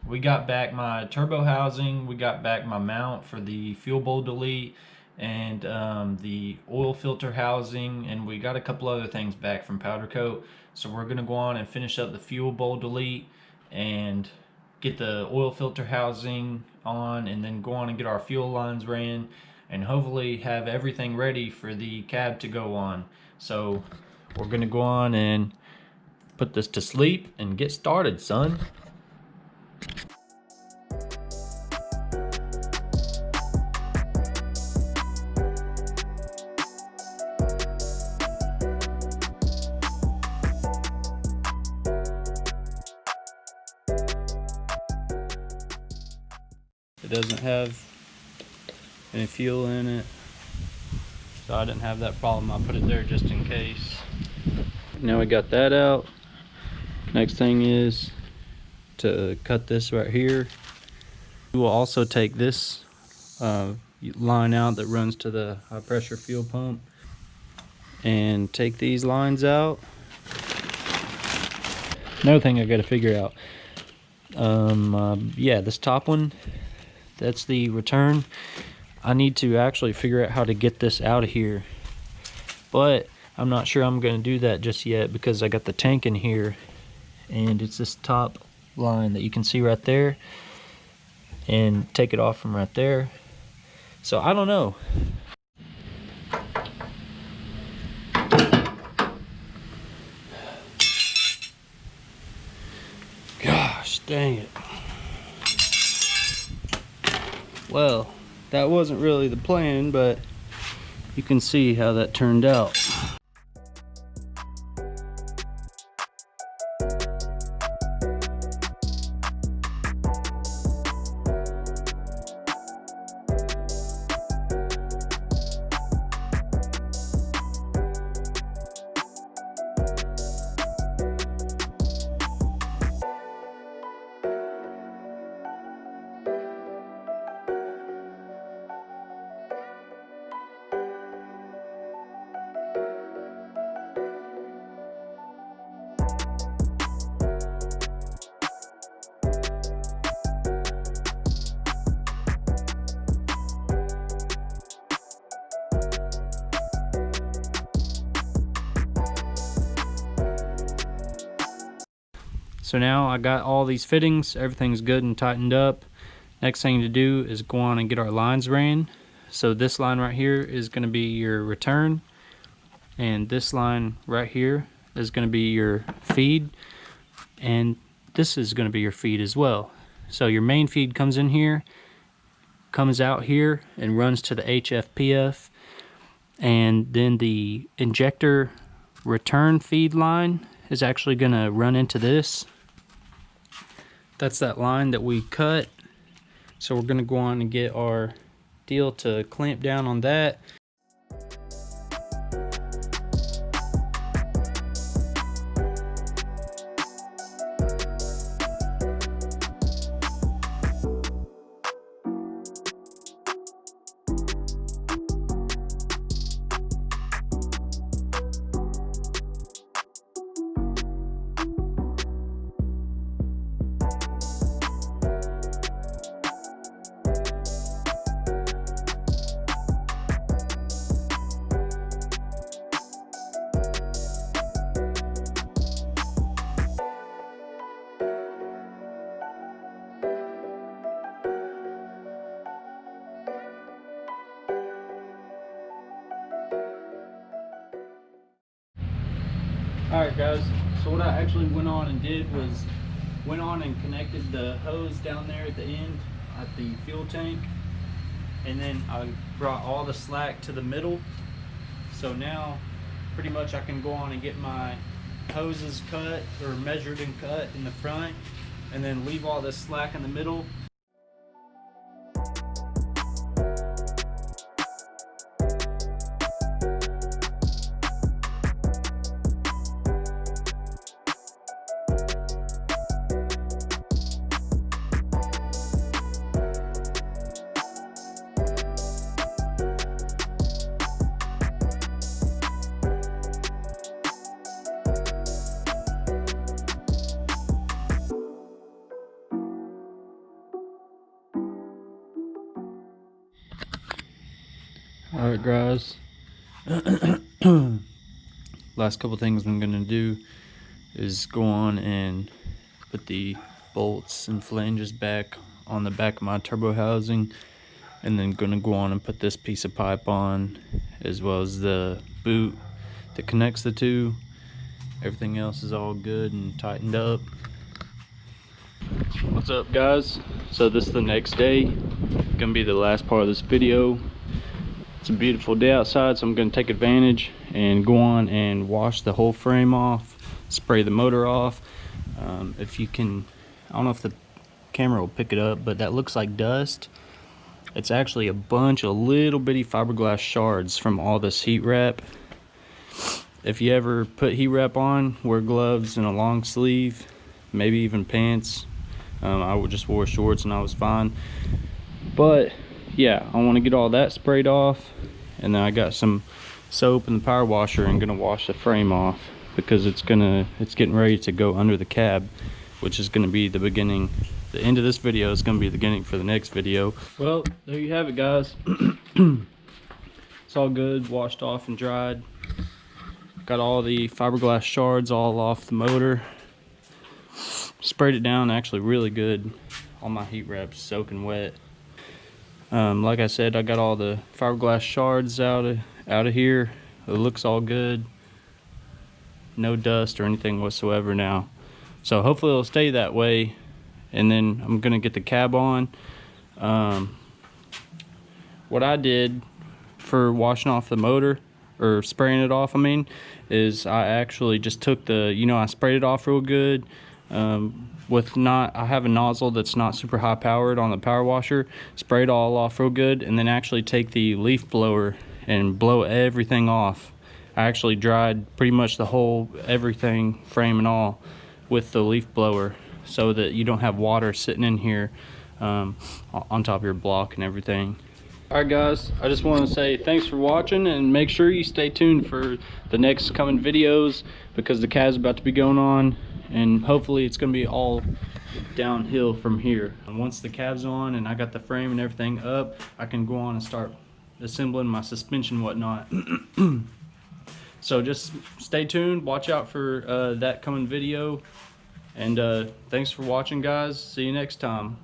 we got back my turbo housing, we got back my mount for the fuel bowl delete, and the oil filter housing, and we got a couple other things back from powder coat. So we're gonna go on and finish up the fuel bowl delete and get the oil filter housing on, and then go on and get our fuel lines ran, and hopefully have everything ready for the cab to go on. So we're gonna go on and put this to sleep and get started, son. It doesn't have any fuel in it, so I didn't have that problem. I put it there just in case. Now we got that out. Next thing is to cut this right here. We will also take this line out that runs to the high pressure fuel pump and take these lines out. Another thing I got to figure out, yeah, this top one, that's the return. I need to actually figure out how to get this out of here, but I'm not sure I'm going to do that just yet because I got the tank in here, and it's this top line that you can see right there, and take it off from right there. So I don't know. Gosh dang it. Well, that wasn't really the plan, but you can see how that turned out. So now I got all these fittings, everything's good and tightened up. Next thing to do is go on and get our lines ran. So this line right here is going to be your return, and this line right here is going to be your feed, and this is going to be your feed as well. So your main feed comes in here, comes out here, and runs to the HFPF, and then the injector return feed line is actually going to run into this. That's that line that we cut. So we're going to go on and get our deal to clamp down on that. Alright guys, so what I actually went on and did was went on and connected the hose down there at the end at the fuel tank, and then I brought all the slack to the middle. So now pretty much I can go on and get my hoses cut or measured and cut in the front, and then leave all this slack in the middle. Alright guys, last couple things I'm gonna do is go on and put the bolts and flanges back on the back of my turbo housing, and then gonna go on and put this piece of pipe on, as well as the boot that connects the two. Everything else is all good and tightened up. What's up guys? So this is the next day, gonna be the last part of this video. It's a beautiful day outside, so I'm going to take advantage and go on and wash the whole frame off, spray the motor off. If you can, I don't know if the camera will pick it up, but that looks like dust. It's actually a bunch of little bitty fiberglass shards from all this heat wrap. If you ever put heat wrap on, wear gloves and a long sleeve, maybe even pants. I would just wore shorts and I was fine. But yeah, I want to get all that sprayed off, and then I got some soap and the power washer and gonna wash the frame off, because it's getting ready to go under the cab, which is gonna be the beginning. The end of this video is gonna be the beginning for the next video. Well, there you have it guys. It's all good, washed off and dried. Got all the fiberglass shards all off the motor. Sprayed it down actually really good. All my heat wraps soaking wet. Like I said, I got all the fiberglass shards out of here. It looks all good. No dust or anything whatsoever now. So hopefully it'll stay that way. And then I'm gonna get the cab on. What I did for washing off the motor, or spraying it off, I mean, is I actually just took the, I sprayed it off real good. I have a nozzle that's not super high powered on the power washer. Spray it all off real good, and then actually take the leaf blower and blow everything off. I actually dried pretty much the whole everything, frame and all, with the leaf blower, so that you don't have water sitting in here on top of your block and everything. Alright guys, I just want to say thanks for watching, and make sure you stay tuned for the next coming videos, because the cab's about to be going on, and hopefully it's going to be all downhill from here. And once the cab's on and I got the frame and everything up, I can go on and start assembling my suspension and whatnot. So just stay tuned, watch out for that coming video, and thanks for watching guys. See you next time.